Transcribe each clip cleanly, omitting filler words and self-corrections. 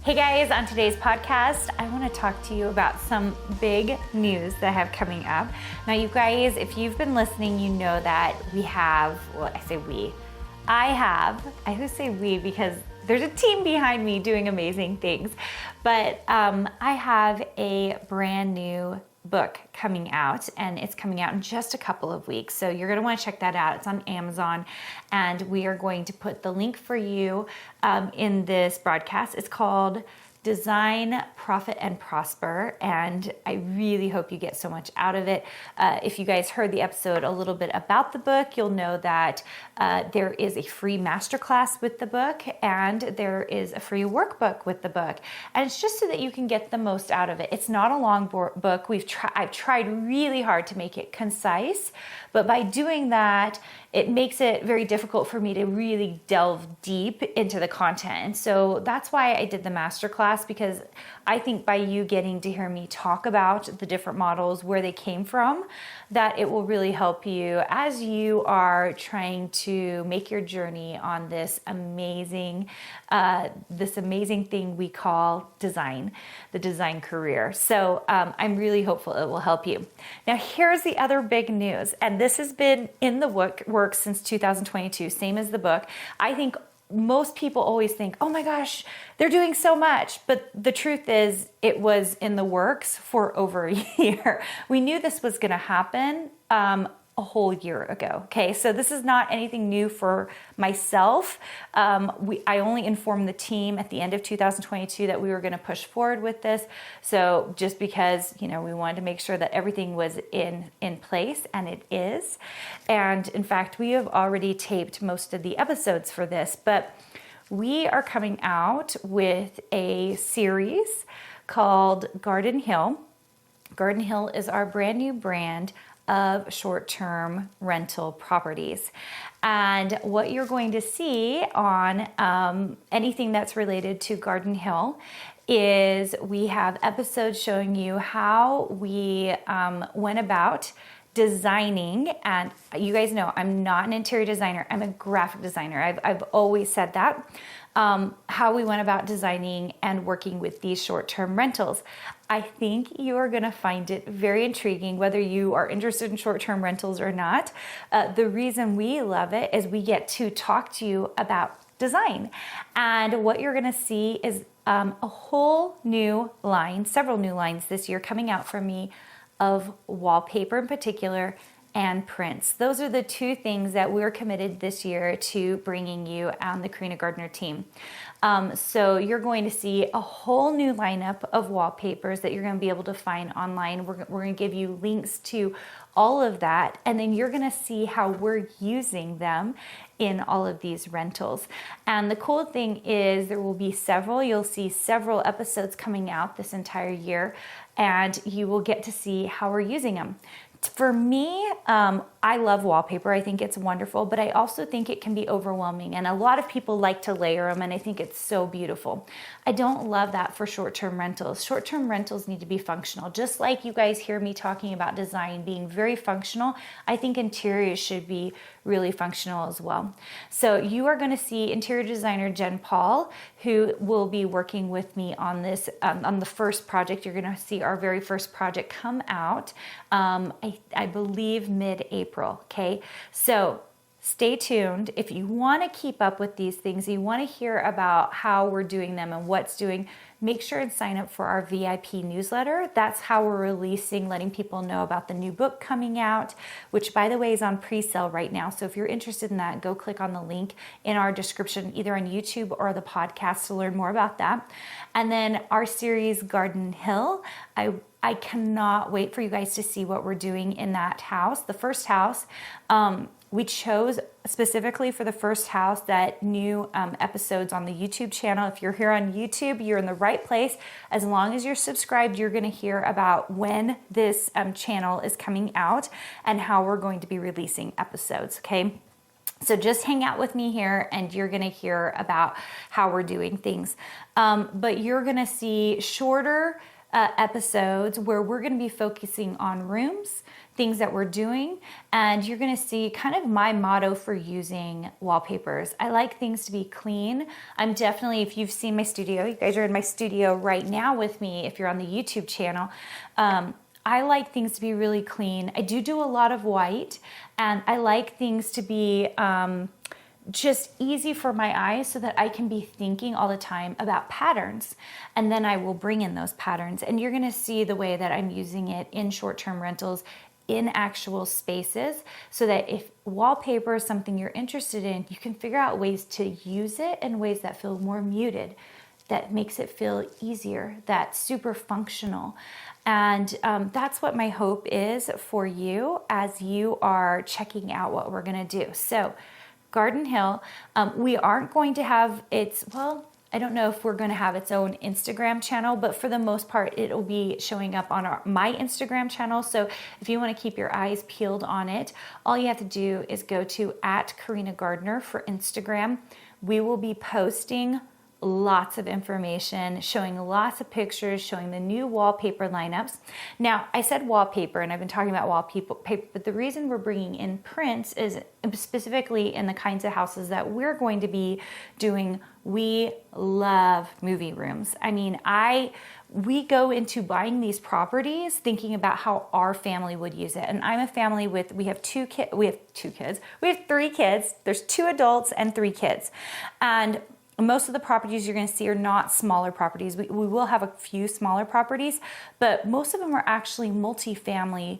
Hey guys, on today's podcast, I want to talk to you about some big news that I have coming up. Now you guys, if you've been listening, you know that we have, well, I say we. I always say we because there's a team behind me doing amazing things. But I have a brand new book coming out, and it's coming out in just a couple of weeks. So you're going to want to check that out. It's on Amazon, and we are going to put the link for you in this broadcast. It's called Design, Profit, and Prosper, and I really hope you get so much out of it. If you guys heard the episode a little bit about the book, you'll know that there is a free masterclass with the book, and there is a free workbook with the book, and it's just so that you can get the most out of it. It's not a long book. I've tried really hard to make it concise, but by doing that, it makes it very difficult for me to really delve deep into the content. And so that's why I did the masterclass, because I think by you getting to hear me talk about the different models, where they came from, that it will really help you as you are trying to make your journey on this amazing thing we call design, the design career. So I'm really hopeful it will help you. Now here's the other big news, and this has been in the works since 2022, same as the book. I think most people always think, oh my gosh, they're doing so much. But the truth is, it was in the works for over a year. We knew this was going to happen a whole year ago. Okay, so this is not anything new for myself. I only informed the team at the end of 2022 that we were going to push forward with this. So just because, we wanted to make sure that everything was in place, and it is. And in fact, we have already taped most of the episodes for this, but we are coming out with a series called Garden Hill. Garden Hill is our brand new brand of short-term rental properties. And what you're going to see on anything that's related to Garden Hill is we have episodes showing you how we went about designing. And you guys know I'm not an interior designer, I'm a graphic designer. I've always said that. How we went about designing and working with these short-term rentals. I think you are going to find it very intriguing, whether you are interested in short-term rentals or not. The reason we love it is we get to talk to you about design. And what you're going to see is a whole new line, several new lines this year coming out from me of wallpaper in particular, and prints. Those are the two things that we're committed this year to bringing you on the Carina Gardner team. So you're going to see a whole new lineup of wallpapers that you're going to be able to find online. We're going to give you links to all of that, and then you're going to see how we're using them in all of these rentals. And the cool thing is there will be you'll see several episodes coming out this entire year, and you will get to see how we're using them. For me, I love wallpaper. I think it's wonderful, but I also think it can be overwhelming. And a lot of people like to layer them, and I think it's so beautiful. I don't love that for short-term rentals. Short-term rentals need to be functional. Just like you guys hear me talking about design being very functional, I think interiors should be really functional as well. So you are going to see interior designer Jen Paul, who will be working with me on this, on the first project. You're going to see our very first project come out, I believe mid-April, okay? So stay tuned. If you want to keep up with these things, you want to hear about how we're doing them and what's doing, make sure and sign up for our VIP newsletter. That's how we're letting people know about the new book coming out, which by the way is on pre-sale right now. So if you're interested in that, go click on the link in our description, either on YouTube or the podcast, to learn more about that. And then our series Garden Hill, I cannot wait for you guys to see what we're doing in that house. The first house, we chose specifically for the first house that new episodes on the YouTube channel. If you're here on YouTube, you're in the right place. As long as you're subscribed, you're going to hear about when this channel is coming out and how we're going to be releasing episodes, okay? So just hang out with me here and you're going to hear about how we're doing things. But you're going to see shorter episodes where we're going to be focusing on rooms, things that we're doing, and you're going to see kind of my motto for using wallpapers. I like things to be clean. I'm definitely, if you've seen my studio, you guys are in my studio right now with me if you're on the YouTube channel. I like things to be really clean. I do a lot of white, and I like things to be just easy for my eyes so that I can be thinking all the time about patterns. And then I will bring in those patterns. And you're going to see the way that I'm using it in short-term rentals in actual spaces, so that if wallpaper is something you're interested in, you can figure out ways to use it in ways that feel more muted, that makes it feel easier, that's super functional. And that's what my hope is for you as you are checking out what we're going to do. So Garden Hill, we aren't going to have I don't know if we're going to have its own Instagram channel, but for the most part, it'll be showing up on my Instagram channel. So if you want to keep your eyes peeled on it, all you have to do is go to @Carina Gardner for Instagram. We will be posting lots of information, showing lots of pictures, showing the new wallpaper lineups. Now, I said wallpaper, and I've been talking about wallpaper, but the reason we're bringing in prints is specifically in the kinds of houses that we're going to be doing. We love movie rooms. I mean, we go into buying these properties thinking about how our family would use it. And I'm a family we have three kids. There's 2 adults and 3 kids. And most of the properties you're going to see are not smaller properties. We will have a few smaller properties, but most of them are actually multifamily,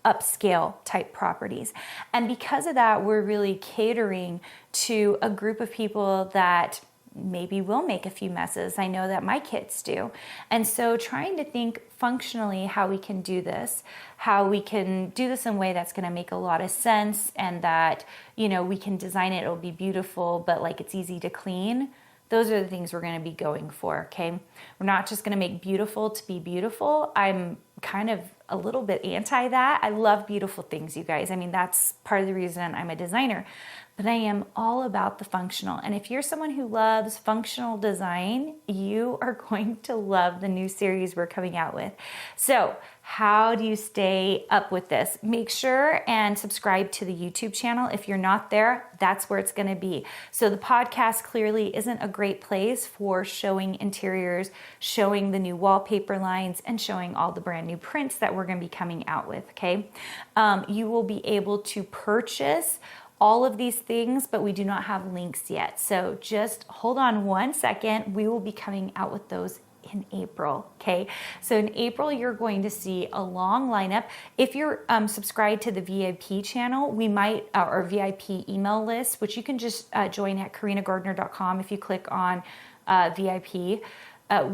upscale type properties. And because of that, we're really catering to a group of people that maybe will make a few messes. I know that my kids do. And so trying to think functionally how we can do this, in a way that's going to make a lot of sense, and that, we can design it, it'll be beautiful, but like it's easy to clean. Those are the things we're going to be going for, okay? We're not just going to make beautiful to be beautiful. I'm kind of a little bit anti that. I love beautiful things, you guys. I mean, that's part of the reason I'm a designer. But I am all about the functional. And if you're someone who loves functional design, you are going to love the new series we're coming out with. So how do you stay up with this? Make sure and subscribe to the YouTube channel. If you're not there, that's where it's going to be. So the podcast clearly isn't a great place for showing interiors, showing the new wallpaper lines, and showing all the brand new prints that we're going to be coming out with, okay? You will be able to purchase all of these things, but we do not have links yet. So just hold on one second. We will be coming out with those in April, okay? So in April, you're going to see a long lineup. If you're subscribed to the VIP channel, or VIP email list, which you can just join at carinagardner.com if you click on VIP.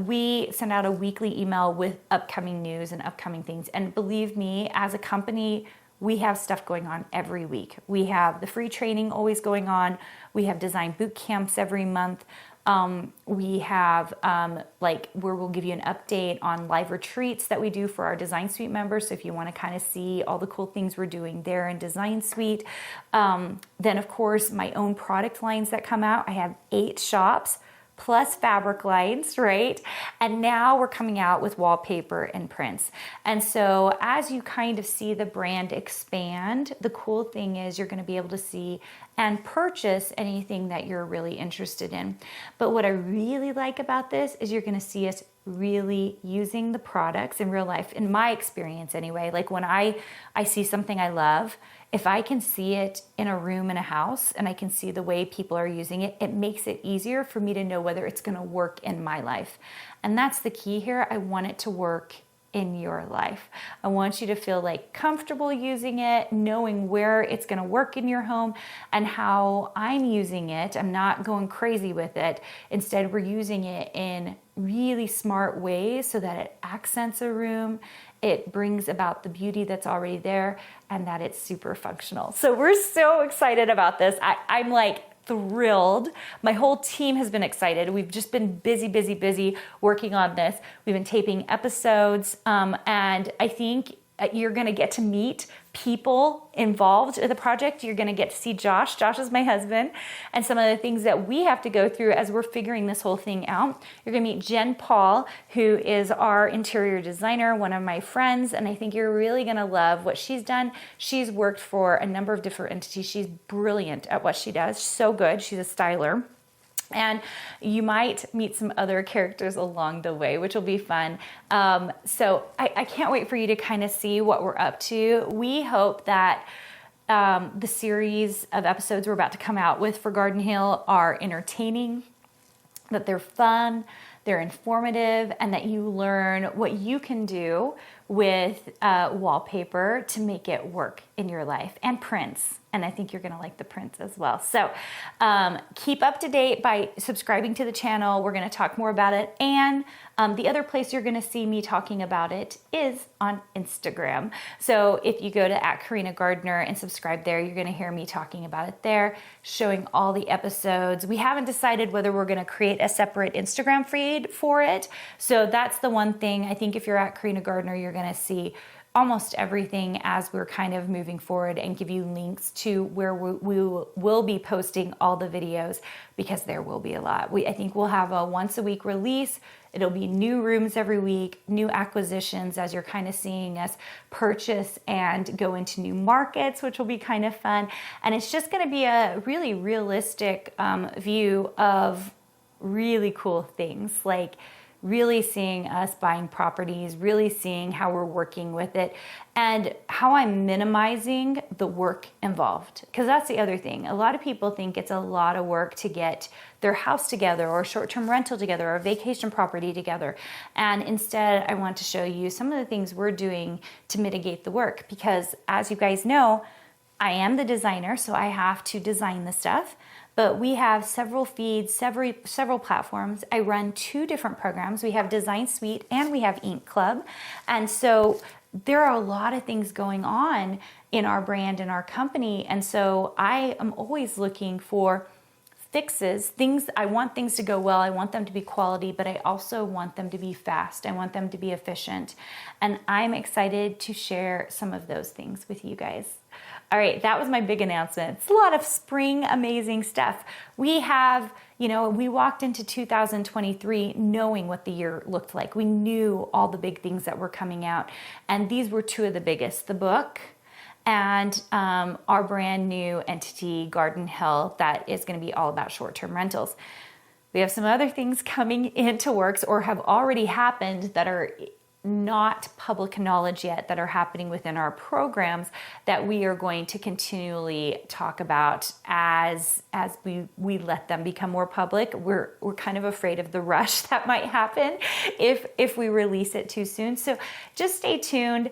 We send out a weekly email with upcoming news and upcoming things. And believe me, as a company, we have stuff going on every week. We have the free training always going on. We have design boot camps every month. We have where we'll give you an update on live retreats that we do for our Design Suite members. So if you want to kind of see all the cool things we're doing there in Design Suite. Then of course, my own product lines that come out. I have 8 shops plus fabric lines, right? And now we're coming out with wallpaper and prints. And so as you kind of see the brand expand, the cool thing is you're going to be able to see and purchase anything that you're really interested in. But what I really like about this is you're going to see us really using the products in real life, in my experience anyway. Like when I see something I love, if I can see it in a room in a house and I can see the way people are using it, it makes it easier for me to know whether it's going to work in my life. And that's the key here. I want it to work in your life. I want you to feel like comfortable using it, knowing where it's going to work in your home and how I'm using it. I'm not going crazy with it. Instead, we're using it in really smart ways so that it accents a room, it brings about the beauty that's already there, and that it's super functional. So we're so excited about this. I'm like thrilled. My whole team has been excited. We've just been busy working on this. We've been taping episodes, and I think You're going to get to meet people involved in the project. You're going to get to see Josh. Josh is my husband, and some of the things that we have to go through as we're figuring this whole thing out. You're going to meet Jen Paul, who is our interior designer, one of my friends, and I think you're really going to love what she's done. She's worked for a number of different entities. She's brilliant at what she does. So good. She's a styler. And you might meet some other characters along the way, which will be fun. So I can't wait for you to kind of see what we're up to. We hope that the series of episodes we're about to come out with for Garden Hill are entertaining, that they're fun, they're informative, and that you learn what you can do with wallpaper to make it work in your life, and prints. And I think you're going to like the prints as well. So keep up to date by subscribing to the channel. We're going to talk more about it. And the other place you're going to see me talking about it is on Instagram. So if you go to @Carina Gardner and subscribe there, you're going to hear me talking about it there, showing all the episodes. We haven't decided whether we're going to create a separate Instagram feed for it. So that's the one thing. I think if you're at Carina Gardner, you're going to see almost everything as we're kind of moving forward, and give you links to where we will be posting all the videos, because there will be a lot. I think we'll have a once a week release. It'll be new rooms every week, new acquisitions as you're kind of seeing us purchase and go into new markets, which will be kind of fun. And it's just going to be a really realistic view of really cool things, like really seeing us buying properties, really seeing how we're working with it, and how I'm minimizing the work involved. Because that's the other thing. A lot of people think it's a lot of work to get their house together, or short-term rental together, or vacation property together. And instead, I want to show you some of the things we're doing to mitigate the work. Because as you guys know, I am the designer, so I have to design the stuff. But we have several feeds, several platforms. I run 2 different programs. We have Design Suite and we have Ink Club. And so there are a lot of things going on in our brand and our company. And so I am always looking for fixes, I want things to go well. I want them to be quality, but I also want them to be fast. I want them to be efficient. And I'm excited to share some of those things with you guys. All right, that was my big announcement. It's a lot of spring amazing stuff. We have, we walked into 2023 knowing what the year looked like. We knew all the big things that were coming out. And these were 2 of the biggest: the book and our brand new entity, Garden Hill, that is going to be all about short-term rentals. We have some other things coming into works, or have already happened, that are not public knowledge yet, that are happening within our programs, that we are going to continually talk about as we let them become more public. We're kind of afraid of the rush that might happen if we release it too soon. So just stay tuned.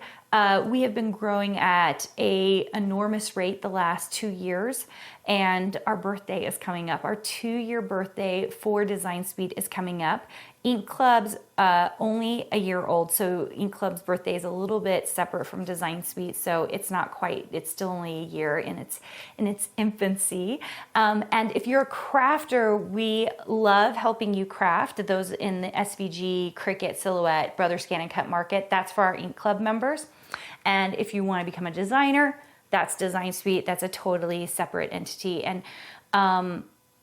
We have been growing at an enormous rate the last 2 years, and our birthday is coming up. Our 2-year birthday for Design Suite is coming up. Ink Club's only a year old, so Ink Club's birthday is a little bit separate from Design Suite, so it's not quite, it's still only a year in its infancy. And if you're a crafter, we love helping you craft. Those in the SVG, Cricut, Silhouette, Brother Scan and Cut market, that's for our Ink Club members. And if you want to become a designer, that's Design Suite. That's a totally separate entity. And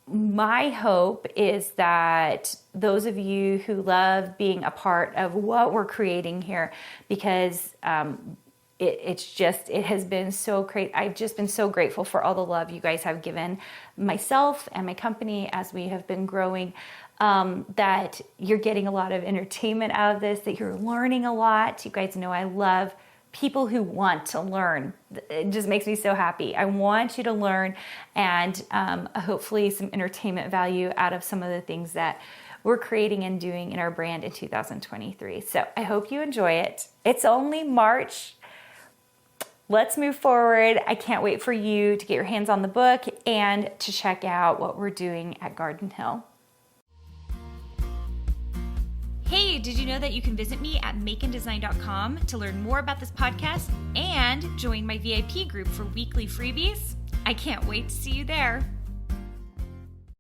my hope is that those of you who love being a part of what we're creating here, because it has been so great. I've just been so grateful for all the love you guys have given myself and my company as we have been growing, that you're getting a lot of entertainment out of this, that you're learning a lot. You guys know I love people who want to learn. It just makes me so happy. I want you to learn, and hopefully some entertainment value out of some of the things that we're creating and doing in our brand in 2023. So I hope you enjoy it. It's only March. Let's move forward. I can't wait for you to get your hands on the book and to check out what we're doing at Garden Hill. Hey, did you know that you can visit me at makeanddesign.com to learn more about this podcast and join my VIP group for weekly freebies? I can't wait to see you there.